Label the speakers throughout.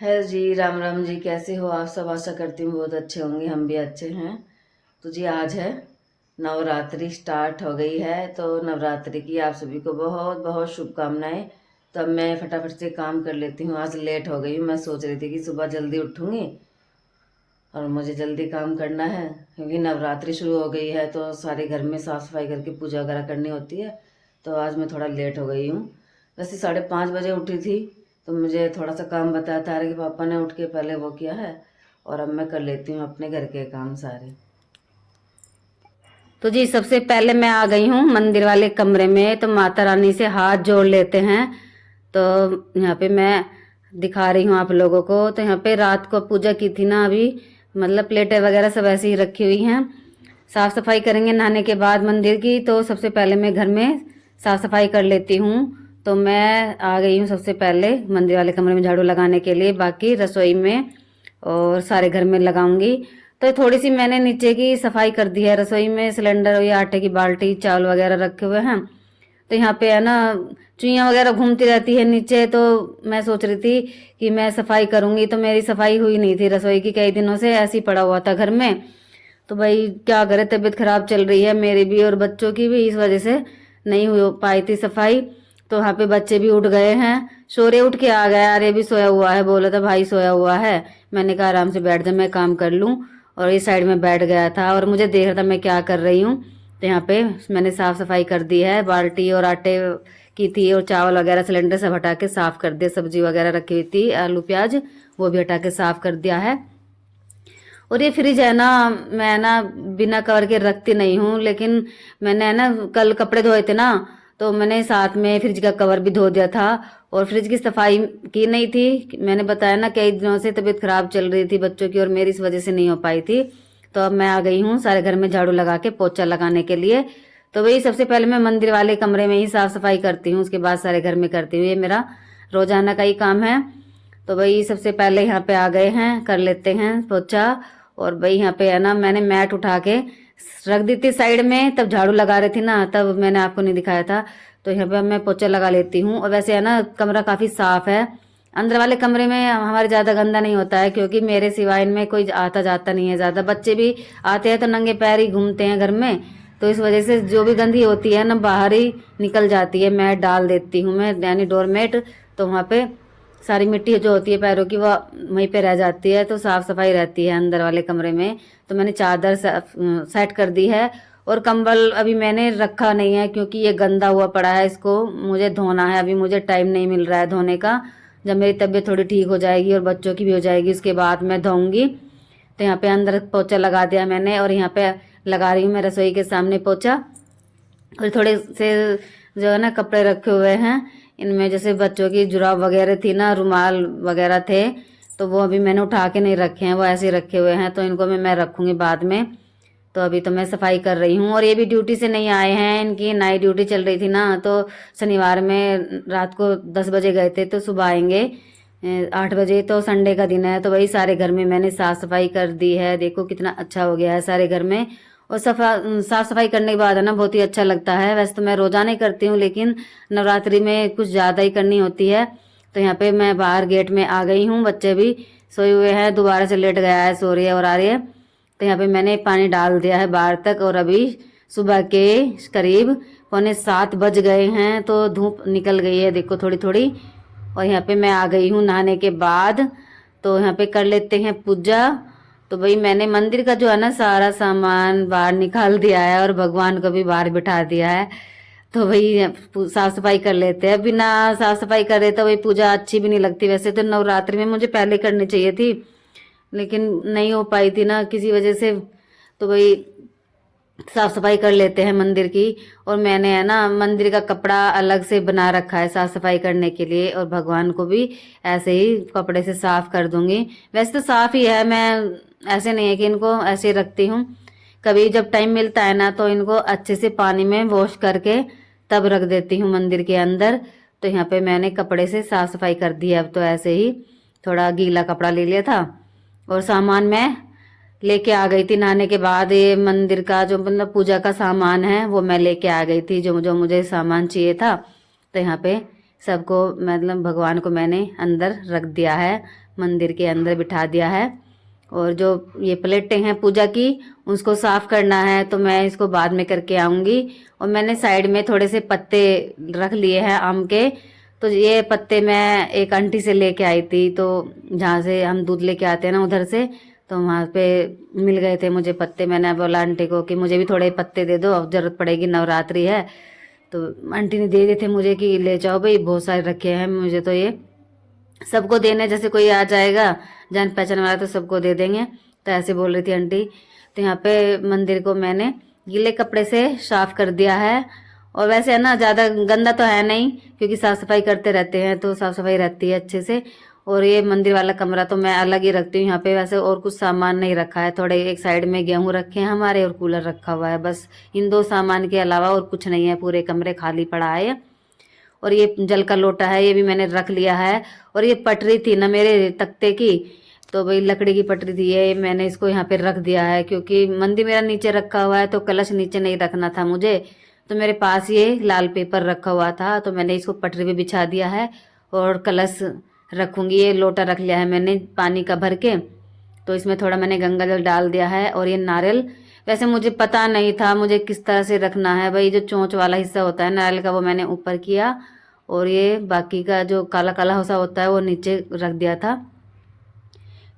Speaker 1: है जी। राम राम जी, कैसे हो आप सब? आशा करती हूँ बहुत अच्छे होंगे, हम भी अच्छे हैं। तो जी आज है नवरात्रि, स्टार्ट हो गई है, तो नवरात्रि की आप सभी को बहुत बहुत शुभकामनाएं। तो अब मैं फटाफट से काम कर लेती हूँ, आज लेट हो गई हूँ। मैं सोच रही थी कि सुबह जल्दी उठूँगी और मुझे जल्दी काम करना है, क्योंकि नवरात्रि शुरू हो गई है तो सारे घर में साफ़ सफाई करके पूजा वगैरह करनी होती है। तो आज मैं थोड़ा लेट हो गई हूँ। वैसे 5:30 बजे उठी थी, तो मुझे थोड़ा सा काम बताया था कि पापा ने उठ के पहले वो किया है, और अब मैं कर लेती हूँ अपने घर के काम सारे।
Speaker 2: तो जी सबसे पहले मैं आ गई हूँ मंदिर वाले कमरे में। तो माता रानी से हाथ जोड़ लेते हैं। तो यहाँ पे मैं दिखा रही हूँ आप लोगों को। तो यहाँ पे रात को पूजा की थी ना, अभी मतलब प्लेटें वगैरह सब ऐसे ही रखी हुई हैं। साफ सफाई करेंगे नहाने के बाद मंदिर की। तो सबसे पहले मैं घर में साफ सफाई कर लेती हूँ। तो मैं आ गई हूँ सबसे पहले मंदिर वाले कमरे में झाड़ू लगाने के लिए, बाकी रसोई में और सारे घर में लगाऊंगी। तो थोड़ी सी मैंने नीचे की सफाई कर दी है। रसोई में सिलेंडर या आटे की बाल्टी, चावल वगैरह रखे हुए हैं। तो यहाँ पे है ना चुईयाँ वगैरह घूमती रहती है नीचे। तो मैं सोच रही थी कि मैं सफाई करूंगी, तो मेरी सफाई हुई नहीं थी रसोई की, कई दिनों से ऐसे ही पड़ा हुआ था घर में। तो भाई क्या करे, तबीयत खराब चल रही है मेरी भी और बच्चों की भी, इस वजह से नहीं हो पाई थी सफाई। तो वहाँ पे बच्चे भी उठ गए हैं, शोरे उठ के आ गया। अरे भी सोया हुआ है, बोला था भाई सोया हुआ है। मैंने कहा आराम से बैठ जा, मैं काम कर लूँ। और इस साइड में बैठ गया था और मुझे देख रहा था मैं क्या कर रही हूँ। तो यहाँ पे मैंने साफ सफाई कर दी है, बाल्टी और आटे की थी और चावल वगैरह सिलेंडर सब हटा के साफ कर दिया। सब्जी वगैरह रखी हुई थी, आलू प्याज, वो भी हटा के साफ कर दिया है। और ये फ्रिज है ना, मैं ना बिना कवर के रखती नहीं हूँ, लेकिन मैंने है ना कल कपड़े धोए थे ना, तो मैंने साथ में फ्रिज का कवर भी धो दिया था। और फ्रिज की सफाई की नहीं थी, मैंने बताया ना कई दिनों से तबीयत खराब चल रही थी बच्चों की, और मेरी इस वजह से नहीं हो पाई थी। तो अब मैं आ गई हूँ सारे घर में झाड़ू लगा के पोछा लगाने के लिए। तो वही सबसे पहले मैं मंदिर वाले कमरे में ही साफ सफाई करती हूँ, उसके बाद सारे घर में करती हूँ। ये मेरा रोजाना का ही काम है। तो वही सबसे पहले यहाँ पे आ गए हैं, कर लेते हैं पोछा। और भाई यहाँ पे है ना मैंने मैट उठा के रख दी थी साइड में, तब झाड़ू लगा रही थी ना, तब मैंने आपको नहीं दिखाया था। तो यहाँ पे मैं पोछा लगा लेती हूँ। और वैसे है ना कमरा काफी साफ है। अंदर वाले कमरे में हमारे ज्यादा गंदा नहीं होता है, क्योंकि मेरे सिवाय इनमें कोई आता जाता नहीं है ज्यादा। बच्चे भी आते हैं तो नंगे पैर ही घूमते हैं घर में। तो इस वजह से जो भी गंदी होती है ना बाहर ही निकल जाती है। मैट डाल देती हूँ मैं, यानी डोरमेट। तो वहाँ पे सारी मिट्टी जो होती है पैरों की वो वहीं पे रह जाती है, तो साफ सफाई रहती है अंदर वाले कमरे में। तो मैंने चादर सेट कर दी है। और कंबल अभी मैंने रखा नहीं है, क्योंकि ये गंदा हुआ पड़ा है, इसको मुझे धोना है। अभी मुझे टाइम नहीं मिल रहा है धोने का। जब मेरी तबीयत थोड़ी ठीक हो जाएगी और बच्चों की भी हो जाएगी, उसके बाद मैं धोऊंगी। तो यहाँ पे अंदर पोछा लगा दिया मैंने, और यहाँ पे लगा रही हूँ मैं रसोई के सामने पोछा। और थोड़े से जो है ना कपड़े रखे हुए हैं, इनमें जैसे बच्चों की जुराब वगैरह थी ना, रुमाल वगैरह थे, तो वो अभी मैंने उठा के नहीं रखे हैं, वो ऐसे ही रखे हुए हैं। तो इनको मैं रखूंगी बाद में। तो अभी तो मैं सफाई कर रही हूँ। और ये भी ड्यूटी से नहीं आए हैं, इनकी नाइट ड्यूटी चल रही थी ना। तो शनिवार में रात को 10 बजे गए थे, तो सुबह आएंगे 8 बजे। तो संडे का दिन है, तो वही सारे घर में मैंने साफ सफाई कर दी है। देखो कितना अच्छा हो गया है सारे घर में। और साफ सफाई करने के बाद है ना बहुत ही अच्छा लगता है। वैसे तो मैं रोजाना ही करती हूँ, लेकिन नवरात्रि में कुछ ज्यादा ही करनी होती है। तो यहाँ पे मैं बाहर गेट में आ गई हूँ, बच्चे भी सोए हुए हैं, दोबारा से लेट गया है, सो रही है और आ रही है। तो यहाँ पे मैंने पानी डाल दिया है बाहर तक। और अभी सुबह के करीब 6:45 बज गए हैं, तो धूप निकल गई है देखो थोड़ी थोड़ी। और यहाँ पे मैं आ गई हूँ नहाने के बाद। तो यहाँ पे कर लेते हैं पूजा। तो भाई मैंने मंदिर का जो है ना सारा सामान बाहर निकाल दिया है, और भगवान को भी बाहर बिठा दिया है। तो भाई साफ सफाई कर लेते हैं। बिना साफ सफाई करे तो भाई पूजा अच्छी भी नहीं लगती। वैसे तो नवरात्रि में मुझे पहले करनी चाहिए थी, लेकिन नहीं हो पाई थी ना किसी वजह से। तो भाई साफ सफाई कर लेते हैं मंदिर की। और मैंने है ना मंदिर का कपड़ा अलग से बना रखा है साफ सफाई करने के लिए, और भगवान को भी ऐसे ही कपड़े से साफ कर दूंगी। वैसे तो साफ ही है, मैं ऐसे नहीं है कि इनको ऐसे रखती हूँ। कभी जब टाइम मिलता है ना, तो इनको अच्छे से पानी में वॉश करके तब रख देती हूँ मंदिर के अंदर। तो यहाँ पे मैंने कपड़े से साफ सफाई कर दी है। अब तो ऐसे ही थोड़ा गीला कपड़ा ले लिया था, और सामान मैं लेके आ गई थी नहाने के बाद। ये मंदिर का जो मतलब पूजा का सामान है वो मैं लेके आ गई थी, जो जो मुझे सामान चाहिए था। तो यहाँ पे सबको मतलब भगवान को मैंने अंदर रख दिया है, मंदिर के अंदर बिठा दिया है। और जो ये प्लेटें हैं पूजा की उसको साफ करना है, तो मैं इसको बाद में करके आऊँगी। और मैंने साइड में थोड़े से पत्ते रख लिए हैं आम के, तो ये पत्ते मैं एक आंटी से लेके आई थी, तो जहाँ से हम दूध लेके आते हैं ना उधर से, तो वहाँ पे मिल गए थे मुझे पत्ते। मैंने बोला आंटी को कि मुझे भी थोड़े पत्ते दे दो, अब जरूरत पड़ेगी, नवरात्रि है। तो आंटी ने दे दिए थे मुझे कि ले जाओ भाई, बहुत सारे रखे हैं मुझे, तो ये सबको देने, जैसे कोई आ जाएगा जान पहचान वाला तो सबको दे देंगे, तो ऐसे बोल रही थी आंटी। तो यहाँ पे मंदिर को मैंने गीले कपड़े से साफ कर दिया है। और वैसे है ना, ज़्यादा गंदा तो है नहीं क्योंकि साफ़ सफाई करते रहते हैं तो साफ़ सफाई रहती है अच्छे से। और ये मंदिर वाला कमरा तो मैं अलग ही रखती हूँ यहाँ पे, वैसे और कुछ सामान नहीं रखा है। थोड़े एक साइड में गेहूँ रखे हैं हमारे और कूलर रखा हुआ है, बस इन दो सामान के अलावा और कुछ नहीं है, पूरे कमरे खाली पड़ा है। और ये जल का लोटा है, ये भी मैंने रख लिया है। और ये पटरी थी ना मेरे तख्ते की, तो भाई लकड़ी की पटरी थी, ये मैंने इसको यहाँ पे रख दिया है क्योंकि मंदिर मेरा नीचे रखा हुआ है, तो कलश नीचे नहीं रखना था मुझे। तो मेरे पास ये लाल पेपर रखा हुआ था, तो मैंने इसको पटरी पे बिछा दिया है और कलश रखूंगी। ये लोटा रख लिया है मैंने पानी का भर के, तो इसमें थोड़ा मैंने गंगा जल डाल दिया है। और ये नारियल, वैसे मुझे पता नहीं था मुझे किस तरह से रखना है भाई, जो चोंच वाला हिस्सा होता है नारियल का वो मैंने ऊपर किया, और ये बाकी का जो काला काला हिस्सा होता है वो नीचे रख दिया था।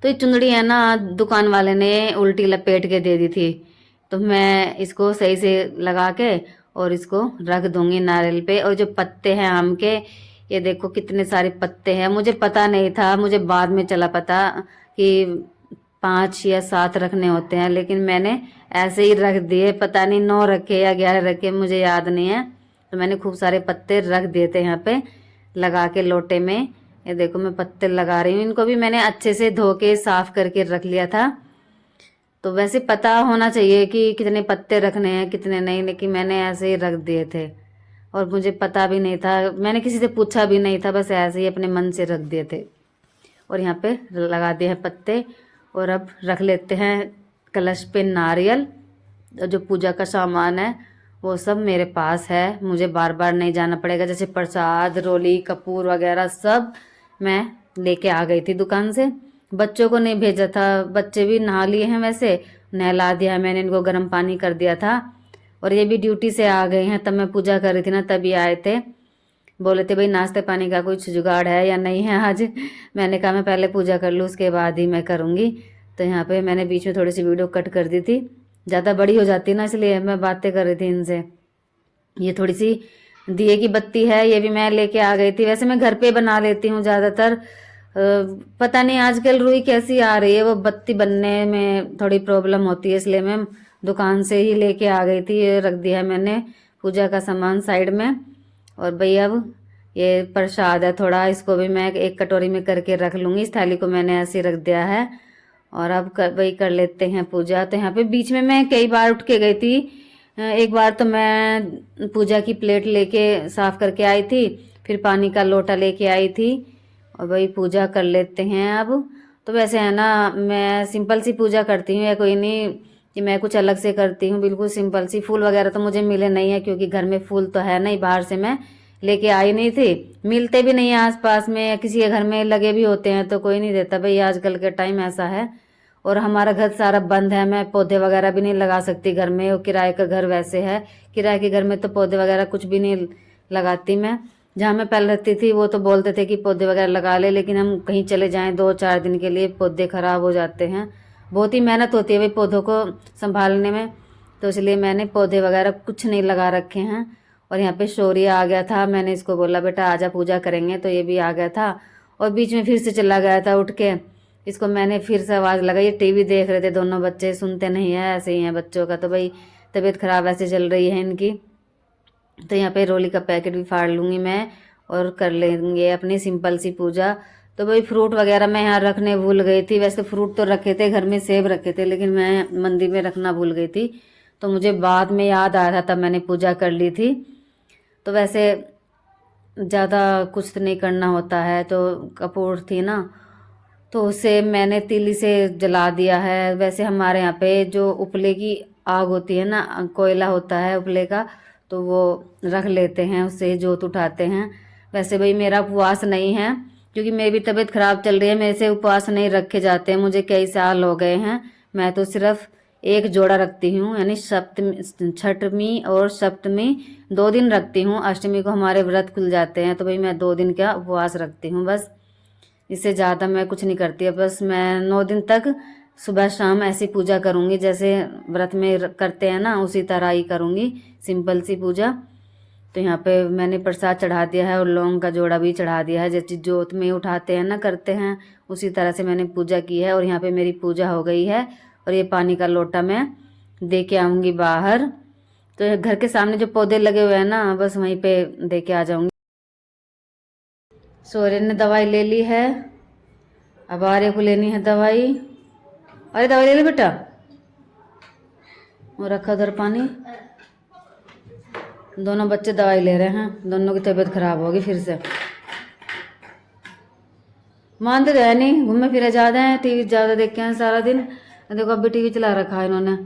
Speaker 2: तो ये चुंदड़ी है ना, दुकान वाले ने उल्टी लपेट के दे दी थी, तो मैं इसको सही से लगा के और इसको रख दूंगी नारियल पे। और जो पत्ते हैं आम के, ये देखो कितने सारे पत्ते हैं, मुझे पता नहीं था, मुझे बाद में चला पता कि 5 या 7 रखने होते हैं, लेकिन मैंने ऐसे ही रख दिए, पता नहीं 9 रखे या 11 रखे, मुझे याद नहीं है। तो मैंने खूब सारे पत्ते रख दिए थे यहाँ पे लगा के लोटे में। ये देखो मैं पत्ते लगा रही हूँ, इनको भी मैंने अच्छे से धो के साफ करके रख लिया था। तो वैसे पता होना चाहिए कि कितने पत्ते रखने हैं कितने नहीं, लेकिन मैंने ऐसे ही रख दिए थे और मुझे पता भी नहीं था, मैंने किसी से पूछा भी नहीं था, बस ऐसे ही अपने मन से रख दिए थे। और यहाँ पे लगा दिए हैं पत्ते। और अब रख लेते हैं कलश पे नारियल। जो पूजा का सामान है वो सब मेरे पास है, मुझे बार बार नहीं जाना पड़ेगा। जैसे प्रसाद, रोली, कपूर वगैरह सब मैं लेके आ गई थी दुकान से। बच्चों को नहीं भेजा था, बच्चे भी नहा लिए हैं, वैसे नहला दिया मैंने इनको, गर्म पानी कर दिया था। और ये भी ड्यूटी से आ गए हैं, तब मैं पूजा कर रही थी ना तभी आए थे। बोले थे भाई नाश्ते पानी का कुछ जुगाड़ है या नहीं है आज। मैंने कहा मैं पहले पूजा कर लूँ उसके बाद ही मैं करूँगी। तो यहाँ पे मैंने बीच में थोड़ी सी वीडियो कट कर दी थी, ज़्यादा बड़ी हो जाती ना, इसलिए मैं बातें कर रही थी इनसे। ये थोड़ी सी दिए की बत्ती है, ये भी मैं लेके आ गई थी। वैसे मैं घर पे बना लेती हूँ ज़्यादातर, पता नहीं आजकल रुई कैसी आ रही है, वो बत्ती बनने में थोड़ी प्रॉब्लम होती है, इसलिए मैं दुकान से ही लेके आ गई थी। ये रख दिया है मैंने पूजा का सामान साइड में। और भाई अब ये प्रसाद है थोड़ा, इसको भी मैं एक कटोरी में करके रख लूँगी, इस थाली को मैंने ऐसे रख दिया है। और अब वही कर लेते हैं पूजा। तो यहाँ पे बीच में मैं कई बार उठ के गई थी, एक बार तो मैं पूजा की प्लेट लेके साफ करके आई थी, फिर पानी का लोटा लेके आई थी। और वही पूजा कर लेते हैं अब। तो वैसे है ना, मैं सिंपल सी पूजा करती हूँ, या कोई नहीं कि मैं कुछ अलग से करती हूँ, बिल्कुल सिंपल सी। फूल वगैरह तो मुझे मिले नहीं है क्योंकि घर में फूल तो है नहीं, बाहर से मैं लेके आई नहीं थी, मिलते भी नहीं है आसपास में, या किसी के घर में लगे भी होते हैं तो कोई नहीं देता भाई, आजकल के टाइम ऐसा है। और हमारा घर सारा बंद है, मैं पौधे वगैरह भी नहीं लगा सकती घर में, वो किराए का घर वैसे है, किराए के घर में तो पौधे वगैरह कुछ भी नहीं लगाती मैं। जहाँ मैं पहले रहती थी वो तो बोलते थे कि पौधे वगैरह लगा ले, लेकिन हम कहीं चले जाएं 2-4 दिन के लिए पौधे खराब हो जाते हैं, बहुत ही मेहनत होती है भाई पौधों को संभालने में, तो इसलिए मैंने पौधे वगैरह कुछ नहीं लगा रखे हैं। और यहाँ पे शौर्य आ गया था, मैंने इसको बोला बेटा आजा पूजा करेंगे, तो ये भी आ गया था। और बीच में फिर से चला गया था उठ के, इसको मैंने फिर से आवाज़ लगाई, टीवी देख रहे थे दोनों बच्चे, सुनते नहीं है, ऐसे ही है बच्चों का, तो भाई तबीयत खराब ऐसे चल रही है इनकी। तो यहाँ पे रोली का पैकेट भी फाड़ लूँगी मैं और कर लेंगे अपनी सिंपल सी पूजा। तो भाई फ्रूट वगैरह मैं यहाँ रखने भूल गई थी, वैसे फ्रूट तो रखे थे घर में, सेब रखे थे, लेकिन मैं मंदिर में रखना भूल गई थी, तो मुझे बाद में याद आया था, तब मैंने पूजा कर ली थी। तो वैसे ज़्यादा कुछ नहीं करना होता है, तो कपूर थी ना तो उसे मैंने तीली से जला दिया है। वैसे हमारे यहाँ पे जो उपले की आग होती है ना, कोयला होता है उपले का, तो वो रख लेते हैं, उससे जोत उठाते हैं। वैसे भाई मेरा उपवास नहीं है, क्योंकि मेरी भी तबीयत खराब चल रही है, मेरे से उपवास नहीं रखे जाते हैं, मुझे कई साल हो गए हैं। मैं तो सिर्फ एक जोड़ा रखती हूँ, यानी सप्तमी, छठवीं और सप्तमी 2 दिन रखती हूँ। अष्टमी को हमारे व्रत खुल जाते हैं, तो भाई मैं 2 दिन का उपवास रखती हूँ बस। इससे ज़्यादा मैं कुछ नहीं करती है। बस मैं 9 दिन तक सुबह शाम ऐसी पूजा करूँगी, जैसे व्रत में करते हैं ना, उसी तरह ही करूँगी, सिंपल सी पूजा। तो यहाँ पे मैंने प्रसाद चढ़ा दिया है और लौंग का जोड़ा भी चढ़ा दिया है, जैसे जोत में उठाते हैं ना, करते हैं, उसी तरह से मैंने पूजा की है। और यहाँ पे मेरी पूजा हो गई है। और ये पानी का लोटा मैं दे के आऊँगी बाहर। तो ये घर के सामने जो पौधे लगे हुए हैं ना, बस वहीं पे दे के आ जाऊँगी। सूर्य ने दवाई ले ली है, अब आर्य को लेनी है दवाई। अरे दवाई ले ली बेटा, वो रखा उधर पानी। दोनों बच्चे दवाई ले रहे हैं, दोनों की तबीयत खराब होगी फिर से। मानते तो है नहीं, घूमे फिरे ज़्यादा हैं, टीवी ज़्यादा देखते हैं सारा दिन। देखो अभी टीवी चला रखा है इन्होंने,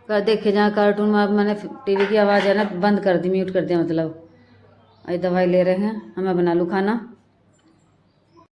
Speaker 2: कर देखे जहाँ कार्टून में। अब मैंने टीवी की आवाज़ है ना बंद कर दी, म्यूट कर दिया मतलब। अरे दवाई ले रहे हैं, हमें बना लूँ खाना।